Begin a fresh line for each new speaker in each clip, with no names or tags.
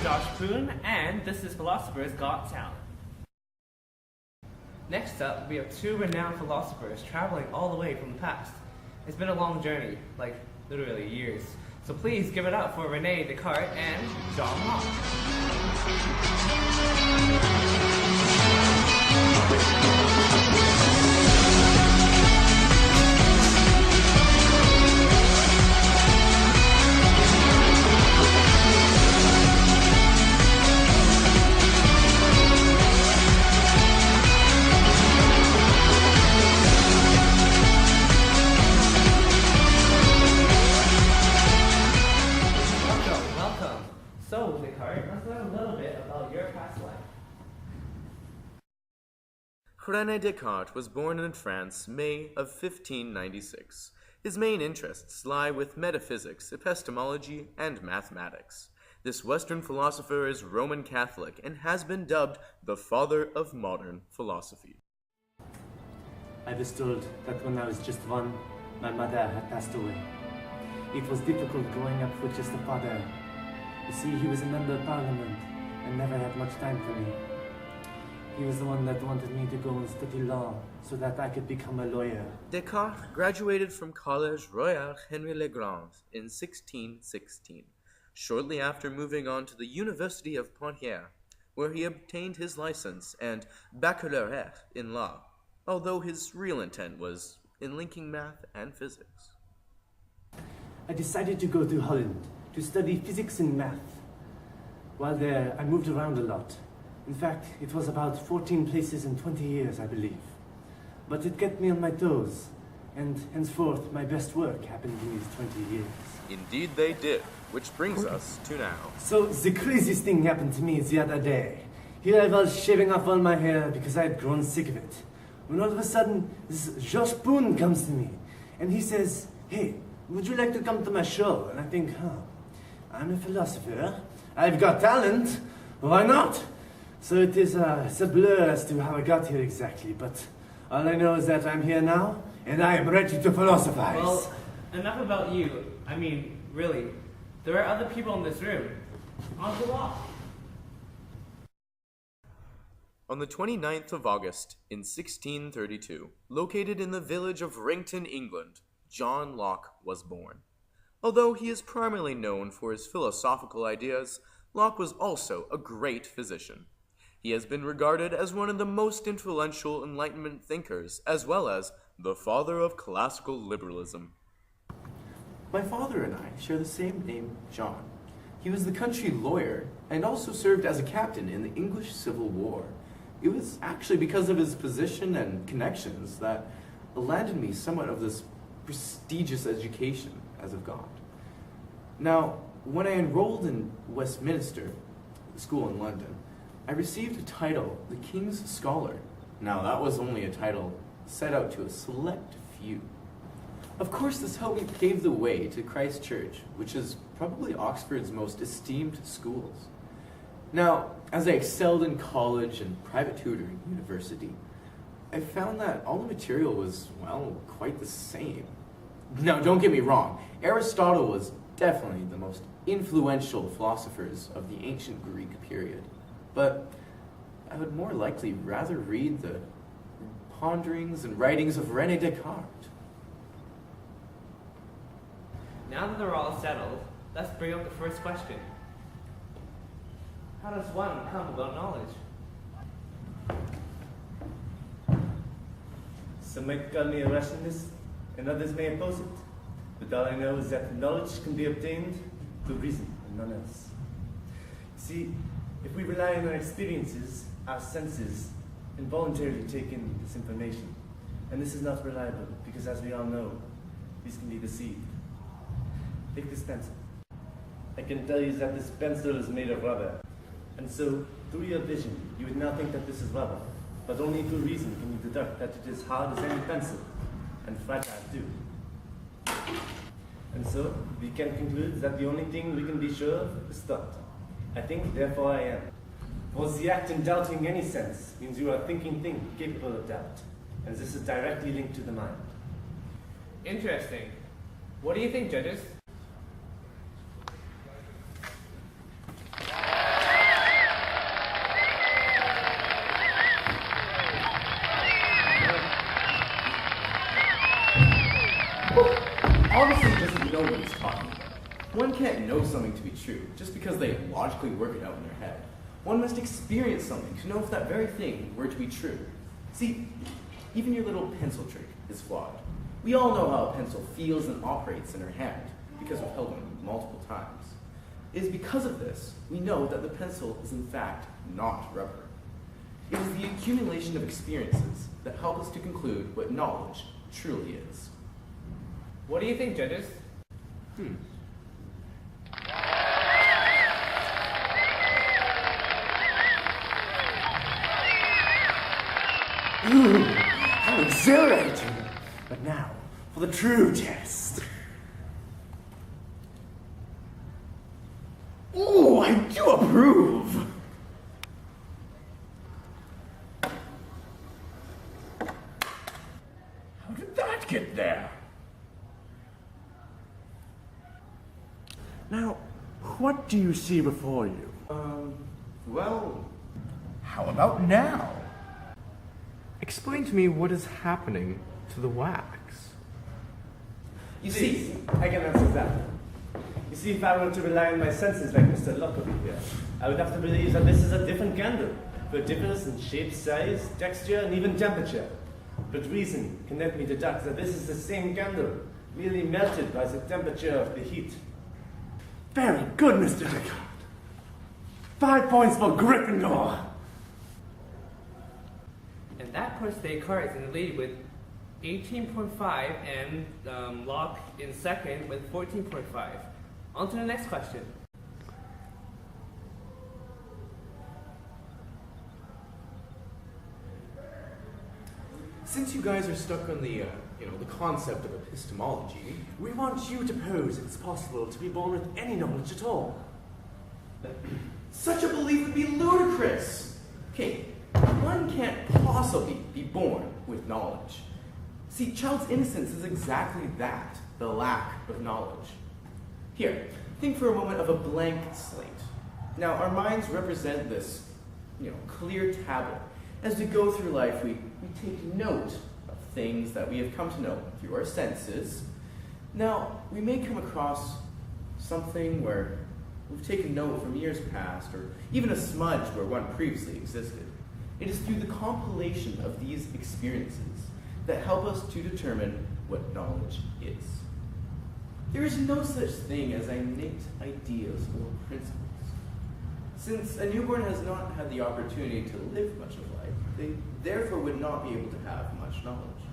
Josh Boone, and this is Philosophers Got Talent. Next up, we have two renowned philosophers traveling all the way from the past. It's been a long journey, like literally years. So please give it up for Rene, Descartes, and John Locke. So, Descartes, let's learn a little bit about your past life.
Rene Descartes was born in France, May of 1596. His main interests lie with metaphysics, epistemology, and mathematics. This Western philosopher is Roman Catholic and has been dubbed the father of modern philosophy.
I was told that when I was just one, my mother had passed away. It was difficult growing up with just a father. You see, he was a member of parliament and never had much time for me. He was the one that wanted me to go and study law so that I could become a lawyer.
Descartes graduated from Collège Royal Henri Legrand in 1616, shortly after moving on to the University of Poitiers, where he obtained his license and baccalaureate in law, although his real intent was in linking math and physics.
I decided to go to Holland to study physics and math. While there, I moved around a lot. In fact, it was about 14 places in 20 years, I believe. But it kept me on my toes, and henceforth my best work happened in these 20 years.
Indeed they did, which brings us to now.
So the craziest thing happened to me the other day. Here I was shaving off all my hair because I had grown sick of it. When all of a sudden, this Josh Boone comes to me, and he says, "Hey, would you like to come to my show?" And I think, I'm a philosopher. I've got talent. Why not? So it's a blur as to how I got here exactly, but all I know is that I'm here now, and I am ready to philosophize.
Well, enough about you. I mean, really, there are other people in this room. On to Locke.
On the 29th of August in 1632, located in the village of Rington, England, John Locke was born. Although he is primarily known for his philosophical ideas, Locke was also a great physician. He has been regarded as one of the most influential Enlightenment thinkers, as well as the father of classical liberalism.
My father and I share the same name, John. He was the country lawyer and also served as a captain in the English Civil War. It was actually because of his position and connections that landed me somewhat of this prestigious education as of God. Now, when I enrolled in Westminster, the school in London, I received a title, the King's Scholar. Now, that was only a title set out to a select few. Of course, this helped me pave the way to Christ Church, which is probably Oxford's most esteemed schools. Now, as I excelled in college and private tutoring university, I found that all the material was, well, quite the same. Now, don't get me wrong, Aristotle was definitely the most influential philosophers of the ancient Greek period, but I would more likely rather read the ponderings and writings of Rene Descartes.
Now that they're all settled, let's bring up the first question. How does one come about knowledge?
Some might call me a rationalist, and others may oppose it. But all I know is that knowledge can be obtained through reason and none else. See, if we rely on our experiences, our senses involuntarily take in this information. And this is not reliable, because as we all know, these can be deceived. Take this pencil. I can tell you that this pencil is made of rubber. And so, through your vision, you would now think that this is rubber. But only through reason can you deduct that it is hard as any pencil, and fragile too. And so, we can conclude that the only thing we can be sure of is thought. I think, therefore I am. For the act in doubting any sense means you are a thinking thing capable of doubt. And this is directly linked to the mind.
Interesting. What do you think, judges?
know something to be true just because they logically work it out in their head. One must experience something to know if that very thing were to be true. See, even your little pencil trick is flawed. We all know how a pencil feels and operates in our hand because we've held one multiple times. It is because of this we know that the pencil is in fact not rubber. It is the accumulation of experiences that help us to conclude what knowledge truly is.
What do you think, judges?
Ooh, how exhilarating! But now, for the true test. Ooh, I do approve! How did that get there? Now, what do you see before you?
Well,
How about now?
Explain to me what is happening to the wax.
you see,
I can answer that. You see, if I were to rely on my senses like Mr. Locke over here, I would have to believe that this is a different candle, for it differs in shape, size, texture, and even temperature. But reason can let me deduct that this is the same candle, merely melted by the temperature of the heat. Very good, Mr. Descartes. 5 points for Gryffindor.
And that puts Descartes in the lead with 18.5 and Locke in second with 14.5. On to the next question.
Since you guys are stuck on the concept of epistemology,
We want you to pose it's possible to be born with any knowledge at all.
such a belief would be ludicrous. Okay, one can't possibly be born with knowledge. See, child's innocence is exactly that, the lack of knowledge. Here, think for a moment of a blank slate. Now, our minds represent this, clear tablet. As we go through life, we take note of things that we have come to know through our senses. Now, we may come across something where we've taken note from years past, or even a smudge where one previously existed. It is through the compilation of these experiences that help us to determine what knowledge is. There is no such thing as innate ideas or principles. Since a newborn has not had the opportunity to live much of life, they therefore would not be able to have much knowledge.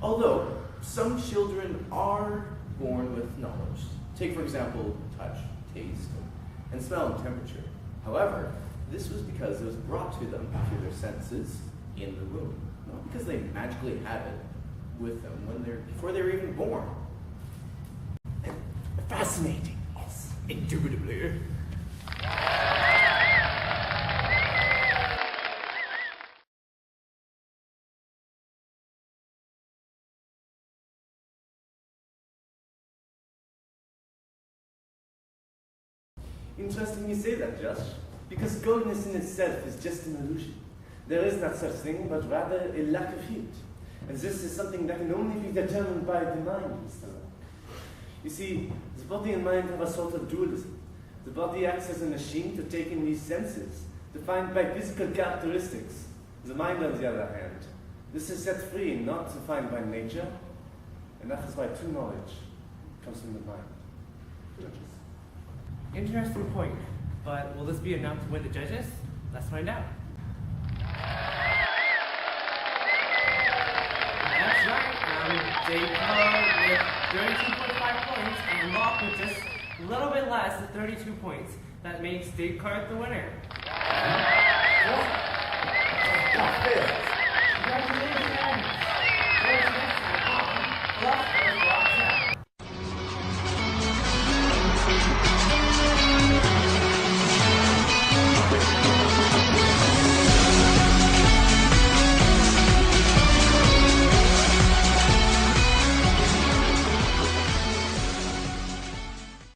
Although some children are born with knowledge. Take, for example, touch, taste, and smell and temperature. However, this was because it was brought to them through their senses in the womb, not because they magically had it with them before they were even born.
Fascinating. Yes.
indubitably.
Interesting you say that, Josh, because coldness in itself is just an illusion. There is not such thing, but rather a lack of heat. And this is something that can only be determined by the mind, Mr. Locke. You see, the body and mind have a sort of dualism. The body acts as a machine to take in these senses, defined by physical characteristics. The mind, on the other hand, this is set free, not defined by nature, and that is why true knowledge comes from the mind. Judges.
Interesting point, but will this be enough to win the judges? Let's find out. That's right. Descartes with 32.5 points and Locke with just a little bit less at 32 points. That makes Descartes the winner. Congratulations!